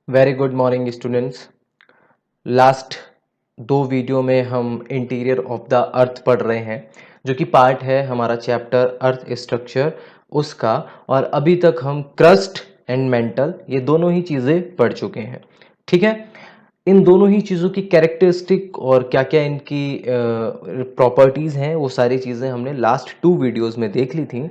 Very good morning students. Last दो video में हम इंटीरियर ऑफ द अर्थ पढ़ रहे हैं, जो कि पार्ट है हमारा चैप्टर अर्थ स्ट्रक्चर उसका। और अभी तक हम क्रस्ट एंड मेंटल ये दोनों ही चीज़ें पढ़ चुके हैं। ठीक है, इन दोनों ही चीज़ों की कैरेक्टरिस्टिक और क्या क्या इनकी प्रॉपर्टीज़ हैं वो सारी चीज़ें हमने लास्ट टू वीडियोज़ में देख ली थी।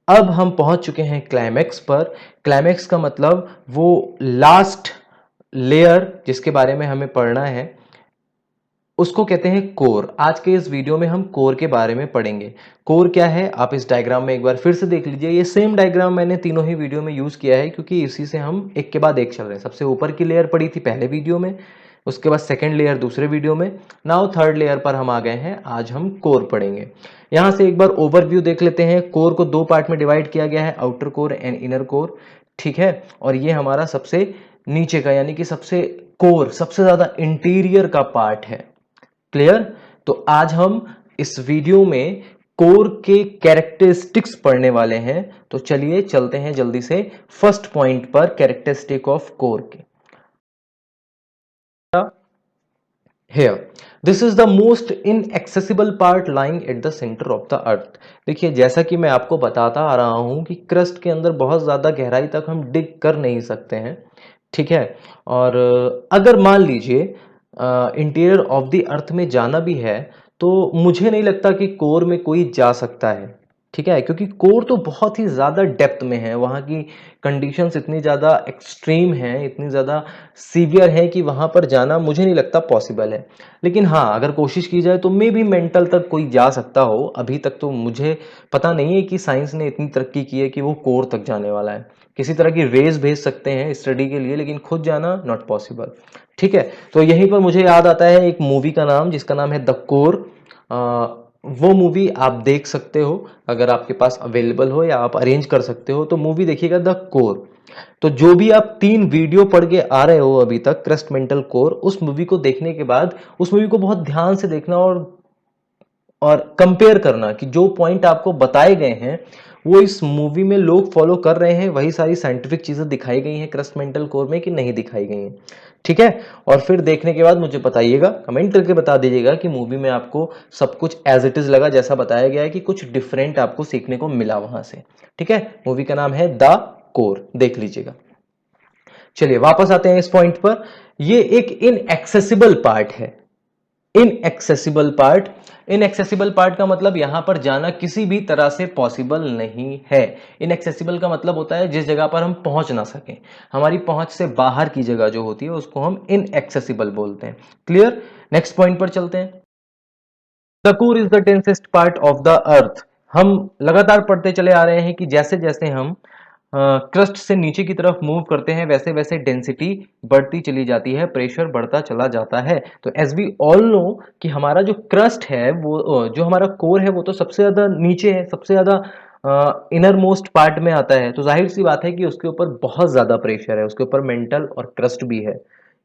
अब हम पहुंच चुके हैं क्लाइमैक्स पर। क्लाइमैक्स का मतलब वो लास्ट लेयर जिसके बारे में हमें पढ़ना है उसको कहते हैं कोर। आज के इस वीडियो में हम कोर के बारे में पढ़ेंगे। कोर क्या है आप इस डायग्राम में एक बार फिर से देख लीजिए। ये सेम डायग्राम मैंने तीनों ही वीडियो में यूज किया है क्योंकि इसी से हम एक के बाद एक चल रहे हैं। सबसे ऊपर की लेयर पड़ी थी पहले वीडियो में, उसके बाद सेकेंड लेयर दूसरे वीडियो में, नाउ थर्ड लेयर पर हम आ गए हैं। आज हम कोर पढ़ेंगे। यहां से एक बार ओवरव्यू देख लेते हैं। कोर को दो पार्ट में डिवाइड किया गया है, outer core and inner core. ठीक है, और ये हमारा सबसे नीचे का यानी कि सबसे कोर सबसे ज्यादा इंटीरियर का पार्ट है। क्लियर? तो आज हम इस वीडियो में कोर के कैरेक्टरिस्टिक्स पढ़ने वाले हैं। तो चलिए चलते हैं जल्दी से फर्स्ट पॉइंट पर, कैरेक्टरिस्टिक ऑफ कोर के। Here, this is the most inaccessible part lying at the center of the earth। देखिए, जैसा कि मैं आपको बताता आ रहा हूं कि क्रस्ट के अंदर बहुत ज्यादा गहराई तक हम डिग कर नहीं सकते हैं। ठीक है, और अगर मान लीजिए इंटीरियर ऑफ द अर्थ में जाना भी है तो मुझे नहीं लगता कि कोर में कोई जा सकता है। ठीक है, क्योंकि कोर तो बहुत ही ज्यादा डेप्थ में है, वहां की कंडीशंस इतनी ज़्यादा एक्सट्रीम हैं, इतनी ज़्यादा सीवियर है कि वहाँ पर जाना मुझे नहीं लगता पॉसिबल है। लेकिन हाँ, अगर कोशिश की जाए तो मे भी मेंटल तक कोई जा सकता हो। अभी तक तो मुझे पता नहीं है कि साइंस ने इतनी तरक्की की है कि वो कोर तक जाने वाला है। किसी तरह की रेस भेज सकते हैं स्टडी के लिए, लेकिन खुद जाना नॉट पॉसिबल। ठीक है, तो यहीं पर मुझे याद आता है एक मूवी का नाम, जिसका नाम है द कोर। वो मूवी आप देख सकते हो अगर आपके पास अवेलेबल हो या आप अरेंज कर सकते हो, तो मूवी देखिएगा द कोर। तो जो भी आप तीन वीडियो पढ़ के आ रहे हो अभी तक क्रस्ट मेंटल कोर, उस मूवी को देखने के बाद उस मूवी को बहुत ध्यान से देखना और कंपेयर करना कि जो पॉइंट आपको बताए गए हैं वो इस मूवी में लोग फॉलो कर रहे हैं, वही सारी साइंटिफिक चीजें दिखाई गई हैं क्रस्ट मेंटल कोर में कि नहीं दिखाई गई हैं। ठीक है, और फिर देखने के बाद मुझे बताइएगा, कमेंट करके बता दीजिएगा कि मूवी में आपको सब कुछ एज इट इज लगा जैसा बताया गया है कि कुछ डिफरेंट आपको सीखने को मिला वहां से। ठीक है, मूवी का नाम है द कोर, देख लीजिएगा। चलिए वापस आते हैं इस पॉइंट पर। ये एक इनएक्सेसिबल पार्ट है। इनएक्सेसिबल पार्ट, इनएक्सेसिबल पार्ट का मतलब यहां पर जाना किसी भी तरह से पॉसिबल नहीं है। इनएक्सेसिबल का मतलब होता है जिस जगह पर हम पहुंच ना सकें, हमारी पहुंच से बाहर की जगह जो होती है उसको हम इनएक्सेसिबल बोलते हैं। क्लियर? नेक्स्ट पॉइंट पर चलते हैं। The core is the densest part of the earth. हम लगातार पढ़ते चले आ रहे हैं कि जैसे जैसे हम क्रस्ट से नीचे की तरफ मूव करते हैं वैसे वैसे डेंसिटी बढ़ती चली जाती है, प्रेशर बढ़ता चला जाता है। तो एज वी ऑल नो कि हमारा जो क्रस्ट है वो जो हमारा कोर है वो तो सबसे ज्यादा नीचे है, सबसे ज्यादा इनर मोस्ट पार्ट में आता है। तो जाहिर सी बात है कि उसके ऊपर बहुत ज्यादा प्रेशर है, उसके ऊपर मेंटल और क्रस्ट भी है।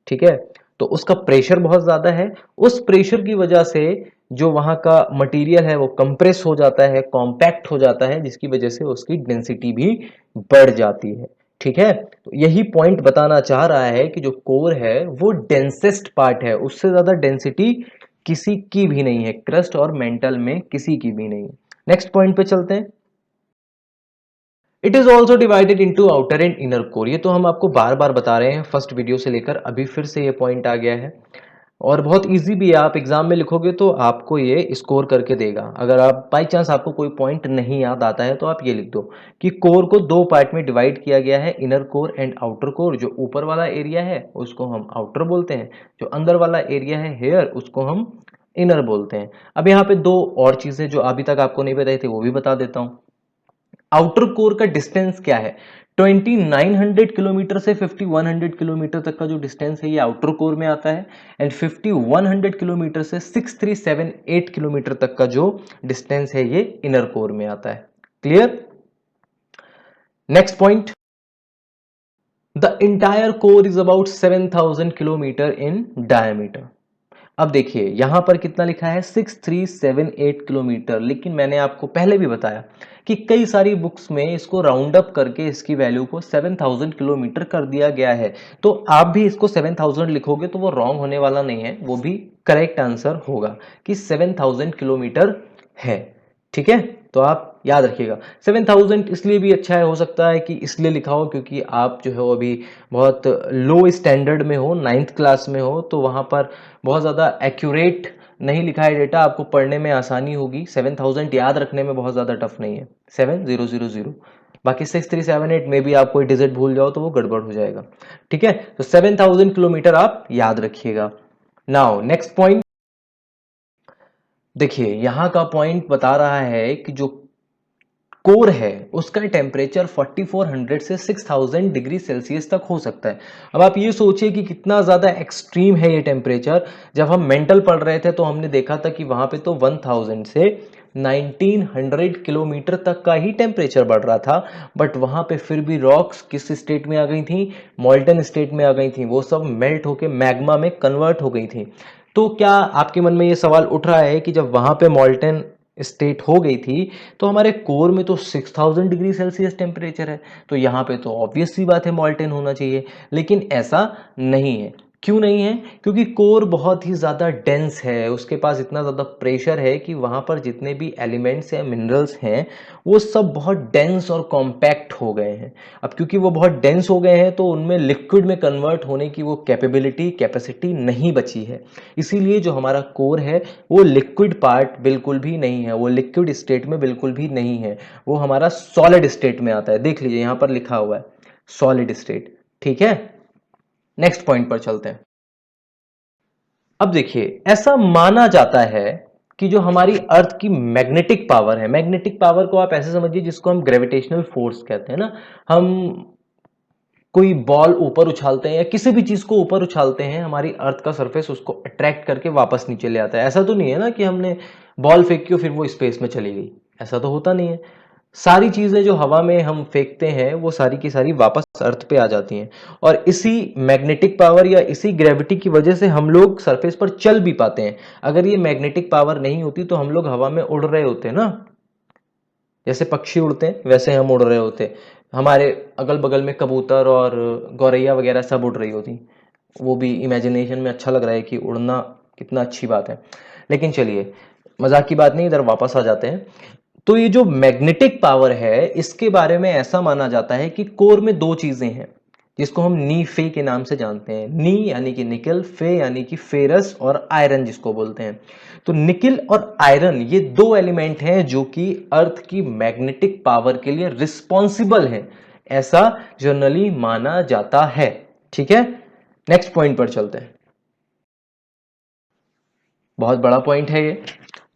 ठीक है, तो उसका प्रेशर बहुत ज्यादा है। उस प्रेशर की वजह से जो वहां का मटेरियल है वो कंप्रेस हो जाता है, कॉम्पैक्ट हो जाता है, जिसकी वजह से उसकी डेंसिटी भी बढ़ जाती है। ठीक है, तो यही पॉइंट बताना चाह रहा है कि जो कोर है वो डेंसेस्ट पार्ट है, उससे ज्यादा डेंसिटी किसी की भी नहीं है, क्रस्ट और मेंटल में किसी की भी नहीं। नेक्स्ट पॉइंट पे चलते हैं। It is also divided into outer and inner core. ये तो हम आपको बार बार बता रहे हैं फर्स्ट वीडियो से लेकर, अभी फिर से ये पॉइंट आ गया है और बहुत इजी भी है। आप एग्जाम में लिखोगे तो आपको ये स्कोर करके देगा। अगर आप बाई चांस आपको कोई पॉइंट नहीं याद आता है तो आप ये लिख दो कि कोर को दो पार्ट में डिवाइड किया गया है, inner core and outer core. जो ऊपर वाला एरिया है उसको हम आउटर बोलते हैं, जो अंदर वाला एरिया है हेयर उसको हम इनर बोलते हैं। अब यहाँ पे दो और चीजें जो अभी तक आपको नहीं बताई थी वो भी बता देता हूँ। आउटर कोर का डिस्टेंस क्या है? 2900 किलोमीटर से 5100 किलोमीटर तक का जो डिस्टेंस है ये आउटर कोर में आता है, एंड 5100 किलोमीटर से 6378 किलोमीटर तक का जो डिस्टेंस है ये इनर कोर में आता है। Clear? Next point. The entire core is about 7000 kilometre in diameter. अब देखिए यहाँ पर कितना लिखा है 6378 किलोमीटर, लेकिन मैंने आपको पहले भी बताया कि कई सारी बुक्स में इसको राउंड अप करके इसकी वैल्यू को 7000 किलोमीटर कर दिया गया है। तो आप भी इसको 7000 लिखोगे तो वो रॉन्ग होने वाला नहीं है, वो भी करेक्ट आंसर होगा कि 7000 किलोमीटर है। ठीक है, तो आप याद रखिएगा 7000 इसलिए भी अच्छा है, हो सकता है कि इसलिए लिखा हो क्योंकि आप जो है वो अभी बहुत लो स्टैंडर्ड में हो, 9th क्लास में हो, तो वहाँ पर बहुत ज़्यादा एक्यूरेट नहीं लिखा है डेटा, आपको पढ़ने में आसानी होगी। 7000 याद रखने में बहुत ज़्यादा टफ नहीं है, 7000। बाकी 6378 में भी आप कोई डिजिट भूल जाओ तो वो गड़बड़ हो जाएगा। ठीक है, तो 7000 किलोमीटर आप याद रखिएगा। नाउ नेक्स्ट पॉइंट देखिए, यहाँ का पॉइंट बता रहा है कि जो कोर है उसका टेम्परेचर 4400 से 6000 डिग्री सेल्सियस तक हो सकता है। अब आप ये सोचिए कि कितना ज़्यादा एक्सट्रीम है ये टेम्परेचर। जब हम मेंटल पढ़ रहे थे तो हमने देखा था कि वहाँ पे तो 1000 से 1900 किलोमीटर तक का ही टेम्परेचर बढ़ रहा था, बट वहाँ पे फिर भी रॉक्स किस स्टेट में आ गई थी, मॉल्टन स्टेट में आ गई थी, वो सब मेल्ट होके मैग्मा में कन्वर्ट हो गई थी। तो क्या आपके मन में ये सवाल उठ रहा है कि जब वहाँ पे मॉल्टन स्टेट हो गई थी तो हमारे कोर में तो 6000 डिग्री सेल्सियस टेम्परेचर है, तो यहाँ पे तो ऑब्वियस सी बात है मॉल्टेन होना चाहिए, लेकिन ऐसा नहीं है। क्यों नहीं है? क्योंकि कोर बहुत ही ज़्यादा डेंस है, उसके पास इतना ज़्यादा प्रेशर है कि वहाँ पर जितने भी एलिमेंट्स या मिनरल्स हैं वो सब बहुत डेंस और कॉम्पैक्ट हो गए हैं। अब क्योंकि वो बहुत डेंस हो गए हैं तो उनमें लिक्विड में कन्वर्ट होने की वो कैपेसिटी नहीं बची है। इसीलिए जो हमारा कोर है वो लिक्विड पार्ट बिल्कुल भी नहीं है, वो लिक्विड स्टेट में बिल्कुल भी नहीं है, वो हमारा सॉलिड स्टेट में आता है। देख लीजिए यहाँ पर लिखा हुआ है सॉलिड स्टेट। ठीक है, नेक्स्ट पॉइंट पर चलते हैं। अब देखिए ऐसा माना जाता है कि जो हमारी अर्थ की मैग्नेटिक पावर है, मैग्नेटिक पावर को आप ऐसे समझिए जिसको हम ग्रेविटेशनल फोर्स कहते हैं ना, हम कोई बॉल ऊपर उछालते हैं या किसी भी चीज को ऊपर उछालते हैं, हमारी अर्थ का सरफेस उसको अट्रैक्ट करके वापस नीचे ले आता है। ऐसा तो नहीं है ना कि हमने बॉल फेंकी और फिर वो स्पेस में चली गई, ऐसा तो होता नहीं है। सारी चीजें जो हवा में हम फेंकते हैं वो सारी की सारी वापस अर्थ पे आ जाती हैं, और इसी मैग्नेटिक पावर या इसी ग्रेविटी की वजह से हम लोग सरफेस पर चल भी पाते हैं। अगर ये मैग्नेटिक पावर नहीं होती तो हम लोग हवा में उड़ रहे होते ना, जैसे पक्षी उड़ते हैं वैसे हम उड़ रहे होते, हमारे अगल बगल में कबूतर और गौरैया वगैरह सब उड़ रही होती। वो भी इमेजिनेशन में अच्छा लग रहा है कि उड़ना कितना अच्छी बात है। लेकिन चलिए मजाक की बात नहीं, इधर वापस आ जाते हैं। तो ये जो मैग्नेटिक पावर है इसके बारे में ऐसा माना जाता है कि कोर में दो चीजें हैं जिसको हम नी फे के नाम से जानते हैं। नी यानी कि निकल, फे यानी कि फेरस और आयरन जिसको बोलते हैं। तो निकल और आयरन ये दो एलिमेंट हैं जो कि अर्थ की मैग्नेटिक पावर के लिए रिस्पॉन्सिबल हैं, ऐसा जनरली माना जाता है। ठीक है, नेक्स्ट पॉइंट पर चलते हैं। बहुत बड़ा पॉइंट है ये।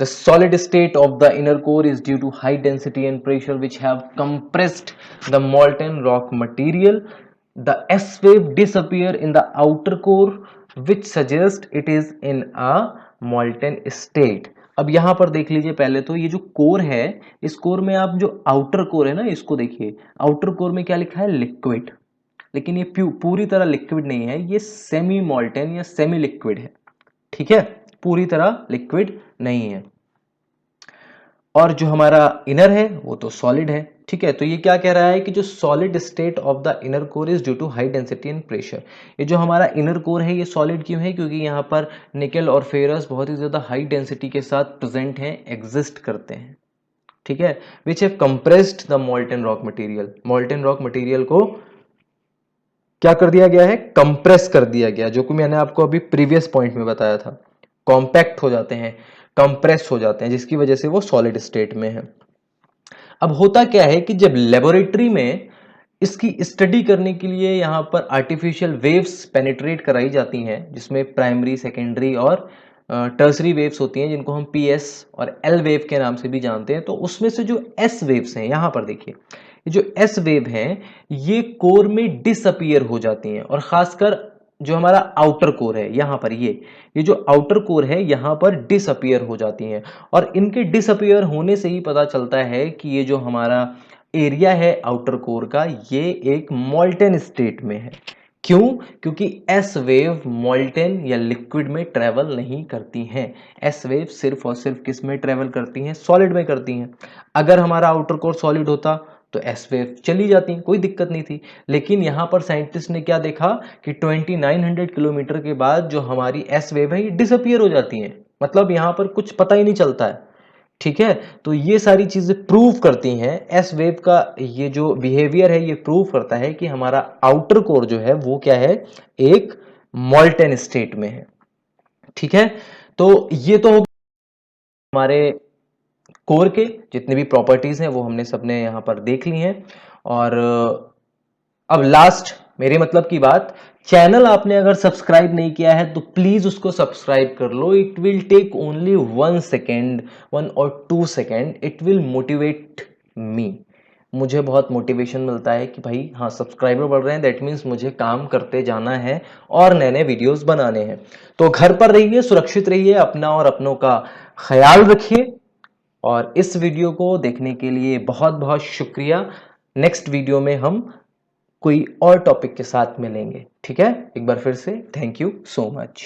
The solid state of the inner core is due to high density and pressure which have compressed the molten rock material. The S wave disappear in the outer core which suggests it is in a molten state. अब यहां पर देख लीजिए, पहले तो ये जो core है, इस कोर में आप जो आउटर कोर है ना इसको देखिए, आउटर कोर में क्या लिखा है, लिक्विड। लेकिन ये पूरी तरह लिक्विड नहीं है, ये सेमी मॉल्टेन या सेमी लिक्विड है। ठीक है, पूरी तरह लिक्विड नहीं है। और जो हमारा इनर है वो तो सॉलिड है। ठीक है, तो ये क्या कह रहा है कि जो solid state of the inner core is due to high density and pressure. ये जो हमारा इनर कोर है ये सॉलिड क्यों है, क्योंकि यहाँ पर निकल और फेरस बहुत ही ज्यादा हाई डेंसिटी के साथ प्रेजेंट हैं, एग्जिस्ट करते हैं। ठीक है, which have compressed the molten rock material. Molten rock material को क्या कर दिया गया है, कंप्रेस कर दिया गया, जो कि मैंने आपको अभी प्रीवियस पॉइंट में बताया था। कॉम्पैक्ट हो जाते हैं, कंप्रेस हो जाते हैं, जिसकी वजह से वो सॉलिड स्टेट में है। अब होता क्या है कि जब लेबोरेटरी में इसकी स्टडी करने के लिए यहाँ पर आर्टिफिशियल वेव्स पेनिट्रेट कराई जाती हैं, जिसमें प्राइमरी, सेकेंडरी और टर्सरी वेव्स होती हैं, जिनको हम पीएस और एल वेव के नाम से भी जानते हैं। तो उसमें से जो एस वेव्स हैं, यहाँ पर देखिए, ये जो एस वेव हैं ये कोर में डिसअपियर हो जाती हैं, और खासकर जो हमारा आउटर कोर है यहाँ पर, ये जो आउटर कोर है यहाँ पर डिसअपियर हो जाती हैं। और इनके डिसअपियर होने से ही पता चलता है कि ये जो हमारा एरिया है आउटर कोर का, ये एक मॉल्टेन स्टेट में है। क्यों? क्योंकि एस वेव मोल्टेन या लिक्विड में ट्रेवल नहीं करती हैं। एस वेव सिर्फ और सिर्फ किस में ट्रेवल करती हैं? सॉलिड में करती हैं। अगर हमारा आउटर कोर सॉलिड होता तो एस वेव चली जाती, कोई दिक्कत नहीं थी। लेकिन यहाँ पर साइंटिस्ट ने क्या देखा कि 2900 किलोमीटर के बाद जो हमारी एस वेव है ये डिसअपियर हो जाती हैं। मतलब यहाँ पर कुछ पता ही नहीं चलता है। ठीक है, तो ये सारी चीजें प्रूव करती हैं, एस वेव का ये जो बिहेवियर है ये प्रूव करता है कि हमारा आउटर कोर जो है वो क्या है, एक मॉल्टेन स्टेट में है। ठीक है, तो ये तो हमारे कोर के जितने भी प्रॉपर्टीज हैं वो हमने सबने यहां पर देख ली हैं। और अब लास्ट मेरे मतलब की बात, चैनल आपने अगर सब्सक्राइब नहीं किया है तो प्लीज उसको सब्सक्राइब कर लो। It will take only 1 second, 1 और 2 second, it will motivate me. मुझे बहुत मोटिवेशन मिलता है कि भाई हाँ सब्सक्राइबर बढ़ रहे हैं, दैट मीन्स मुझे काम करते जाना है और नए नए वीडियोस बनाने हैं। तो घर पर रहिए, सुरक्षित रहिए, अपना और अपनों का ख्याल रखिए। और इस वीडियो को देखने के लिए बहुत बहुत शुक्रिया। नेक्स्ट वीडियो में हम कोई और टॉपिक के साथ मिलेंगे। ठीक है, एक बार फिर से थैंक यू सो मच।